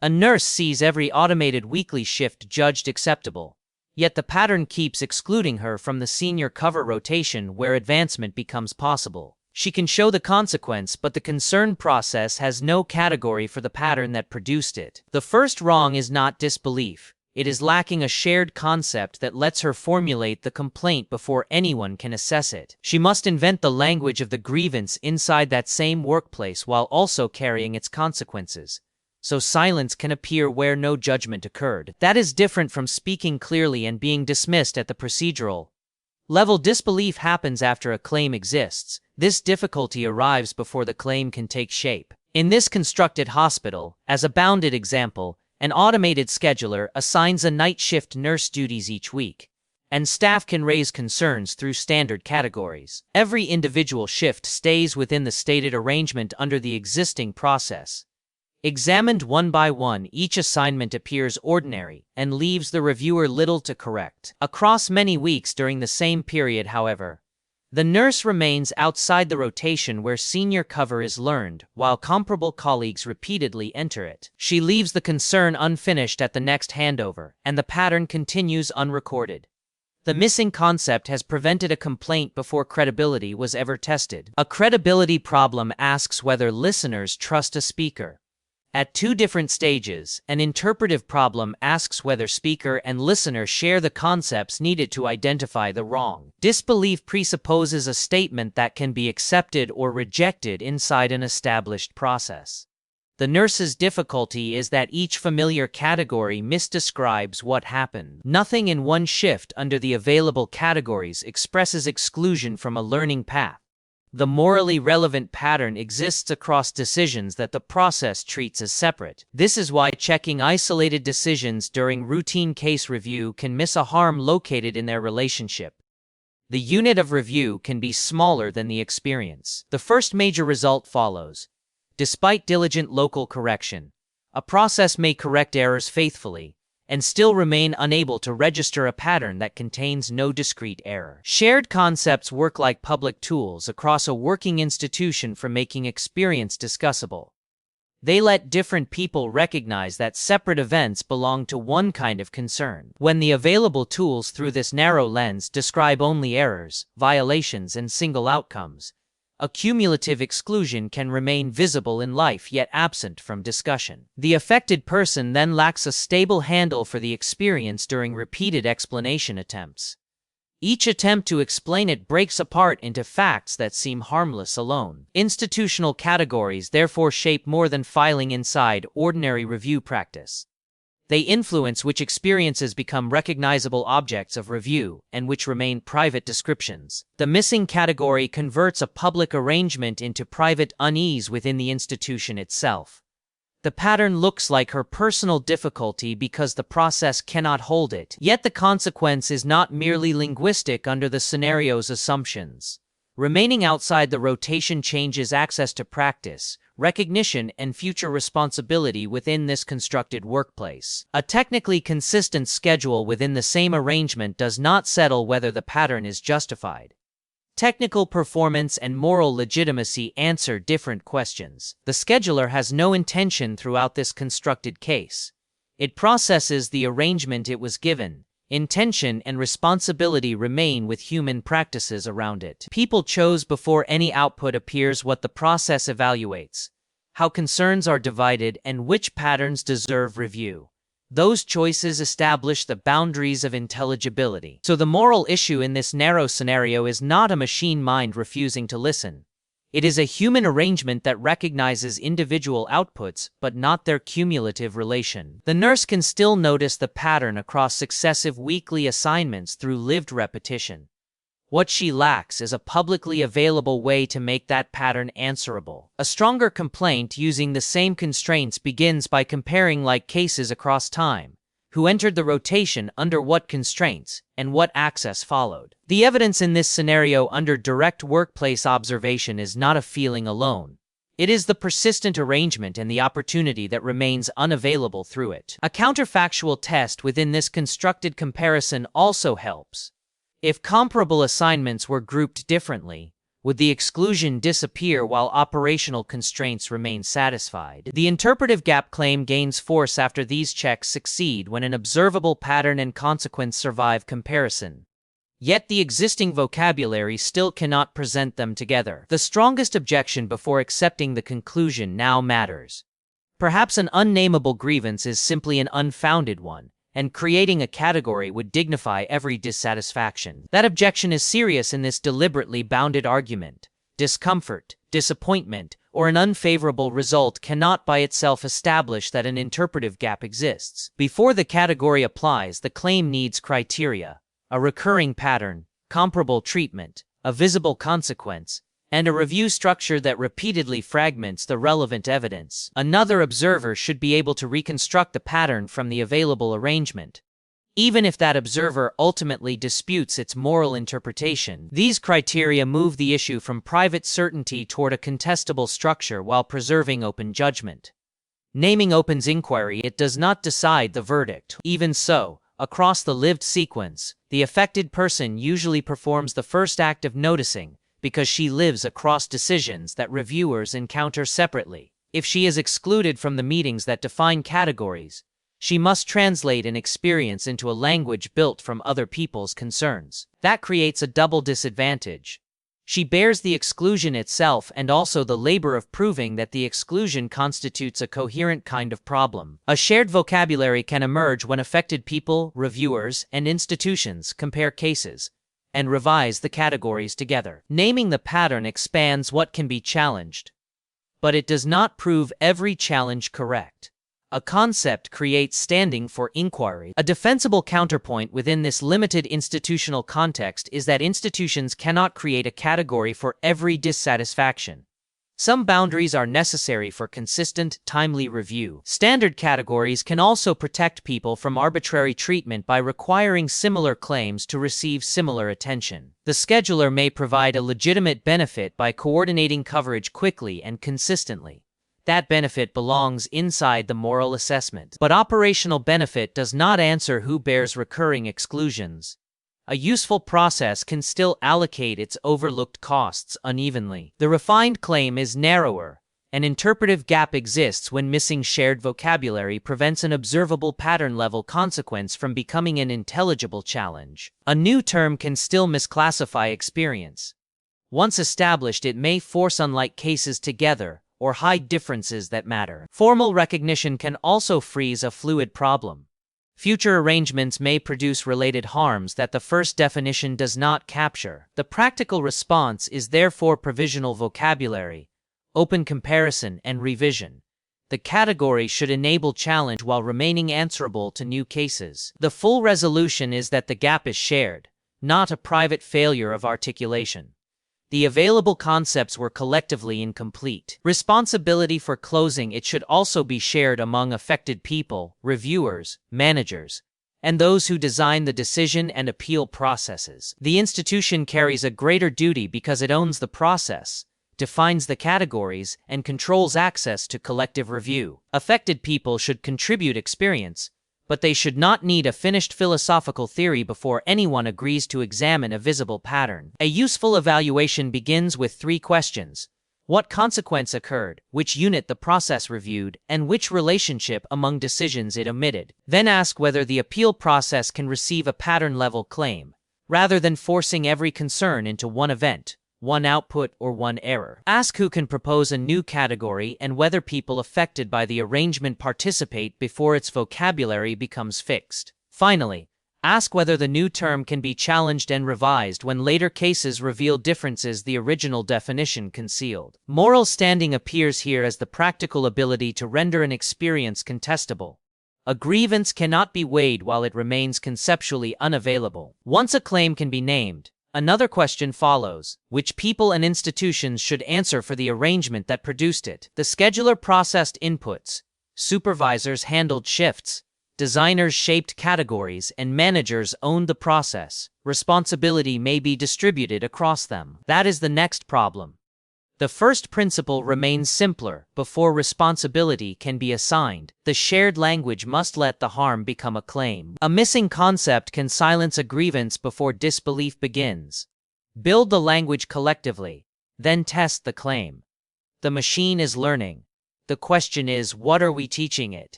A nurse sees every automated weekly shift judged acceptable, yet the pattern keeps excluding her from the senior cover rotation where advancement becomes possible. She can show the consequence, but the concerned process has no category for the pattern that produced it. The first wrong is not disbelief. It is lacking a shared concept that lets her formulate the complaint before anyone can assess it. She must invent the language of the grievance inside that same workplace while also carrying its consequences, so silence can appear where no judgment occurred. That is different from speaking clearly and being dismissed at the procedural level. Disbelief happens after a claim exists. This difficulty arrives before the claim can take shape. In this constructed hospital, as a bounded example, an automated scheduler assigns a night shift nurse duties each week, and staff can raise concerns through standard categories. Every individual shift stays within the stated arrangement under the existing process. Examined one by one, each assignment appears ordinary and leaves the reviewer little to correct. Across many weeks during the same period, however, the nurse remains outside the rotation where senior cover is learned, while comparable colleagues repeatedly enter it. She leaves the concern unfinished at the next handover, and the pattern continues unrecorded. The missing concept has prevented a complaint before credibility was ever tested. A credibility problem asks whether listeners trust a speaker. At two different stages, an interpretive problem asks whether speaker and listener share the concepts needed to identify the wrong. Disbelief presupposes a statement that can be accepted or rejected inside an established process. The nurse's difficulty is that each familiar category misdescribes what happened. Nothing in one shift under the available categories expresses exclusion from a learning path. The morally relevant pattern exists across decisions that the process treats as separate. This is why checking isolated decisions during routine case review can miss a harm located in their relationship. The unit of review can be smaller than the experience. The first major result follows. Despite diligent local correction, a process may correct errors faithfully and still remain unable to register a pattern that contains no discrete error. Shared concepts work like public tools across a working institution for making experience discussable. They let different people recognize that separate events belong to one kind of concern. When the available tools through this narrow lens describe only errors, violations, and single outcomes, a cumulative exclusion can remain visible in life yet absent from discussion. The affected person then lacks a stable handle for the experience during repeated explanation attempts. Each attempt to explain it breaks apart into facts that seem harmless alone. Institutional categories therefore shape more than filing inside ordinary review practice. They influence which experiences become recognizable objects of review and which remain private descriptions. The missing category converts a public arrangement into private unease within the institution itself. The pattern looks like her personal difficulty because the process cannot hold it. Yet the consequence is not merely linguistic under the scenario's assumptions. Remaining outside the rotation changes access to practice, recognition, and future responsibility within this constructed workplace. A technically consistent schedule within the same arrangement does not settle whether the pattern is justified. Technical performance and moral legitimacy answer different questions. The scheduler has no intention throughout this constructed case. It processes the arrangement it was given. Intention and responsibility remain with human practices around it. People chose before any output appears what the process evaluates, how concerns are divided, and which patterns deserve review. Those choices establish the boundaries of intelligibility. So the moral issue in this narrow scenario is not a machine mind refusing to listen. It is a human arrangement that recognizes individual outputs but not their cumulative relation. The nurse can still notice the pattern across successive weekly assignments through lived repetition. What she lacks is a publicly available way to make that pattern answerable. A stronger complaint using the same constraints begins by comparing like cases across time. Who entered the rotation under what constraints, and what access followed. The evidence in this scenario under direct workplace observation is not a feeling alone. It is the persistent arrangement and the opportunity that remains unavailable through it. A counterfactual test within this constructed comparison also helps. If comparable assignments were grouped differently, Would the exclusion disappear while operational constraints remain satisfied? The interpretive gap claim gains force after these checks succeed when an observable pattern and consequence survive comparison. Yet the existing vocabulary still cannot present them together. The strongest objection before accepting the conclusion now matters. Perhaps an unnameable grievance is simply an unfounded one, and creating a category would dignify every dissatisfaction. That objection is serious in this deliberately bounded argument. Discomfort, disappointment, or an unfavorable result cannot by itself establish that an interpretive gap exists. Before the category applies, the claim needs criteria: a recurring pattern, comparable treatment, a visible consequence, and a review structure that repeatedly fragments the relevant evidence. Another observer should be able to reconstruct the pattern from the available arrangement, even if that observer ultimately disputes its moral interpretation. These criteria move the issue from private certainty toward a contestable structure while preserving open judgment. Naming opens inquiry, it does not decide the verdict. Even so, across the lived sequence, the affected person usually performs the first act of noticing, because she lives across decisions that reviewers encounter separately. If she is excluded from the meetings that define categories, she must translate an experience into a language built from other people's concerns. That creates a double disadvantage. She bears the exclusion itself and also the labor of proving that the exclusion constitutes a coherent kind of problem. A shared vocabulary can emerge when affected people, reviewers, and institutions compare cases and revise the categories together. Naming the pattern expands what can be challenged, but it does not prove every challenge correct. A concept creates standing for inquiry. A defensible counterpoint within this limited institutional context is that institutions cannot create a category for every dissatisfaction. Some boundaries are necessary for consistent, timely review. Standard categories can also protect people from arbitrary treatment by requiring similar claims to receive similar attention. The scheduler may provide a legitimate benefit by coordinating coverage quickly and consistently. That benefit belongs inside the moral assessment. But operational benefit does not answer who bears recurring exclusions. A useful process can still allocate its overlooked costs unevenly. The refined claim is narrower. An interpretive gap exists when missing shared vocabulary prevents an observable pattern-level consequence from becoming an intelligible challenge. A new term can still misclassify experience. Once established, it may force unlike cases together or hide differences that matter. Formal recognition can also freeze a fluid problem. Future arrangements may produce related harms that the first definition does not capture. The practical response is therefore provisional vocabulary, open comparison, and revision. The category should enable challenge while remaining answerable to new cases. The full resolution is that the gap is shared, not a private failure of articulation. The available concepts were collectively incomplete. Responsibility for closing it should also be shared among affected people, reviewers, managers, and those who design the decision and appeal processes. The institution carries a greater duty because it owns the process, defines the categories, and controls access to collective review. Affected people should contribute experience, but they should not need a finished philosophical theory before anyone agrees to examine a visible pattern. A useful evaluation begins with 3 questions: what consequence occurred, which unit the process reviewed, and which relationship among decisions it omitted. Then ask whether the appeal process can receive a pattern-level claim, rather than forcing every concern into one event, one output, or one error. Ask who can propose a new category and whether people affected by the arrangement participate before its vocabulary becomes fixed. Finally, ask whether the new term can be challenged and revised when later cases reveal differences the original definition concealed. Moral standing appears here as the practical ability to render an experience contestable. A grievance cannot be weighed while it remains conceptually unavailable. Once a claim can be named, another question follows: which people and institutions should answer for the arrangement that produced it? The scheduler processed inputs, supervisors handled shifts, designers shaped categories, and managers owned the process. Responsibility may be distributed across them. That is the next problem. The first principle remains simpler. Before responsibility can be assigned, the shared language must let the harm become a claim. A missing concept can silence a grievance before disbelief begins. Build the language collectively. then test the claim. The machine is learning. The question is, what are we teaching it?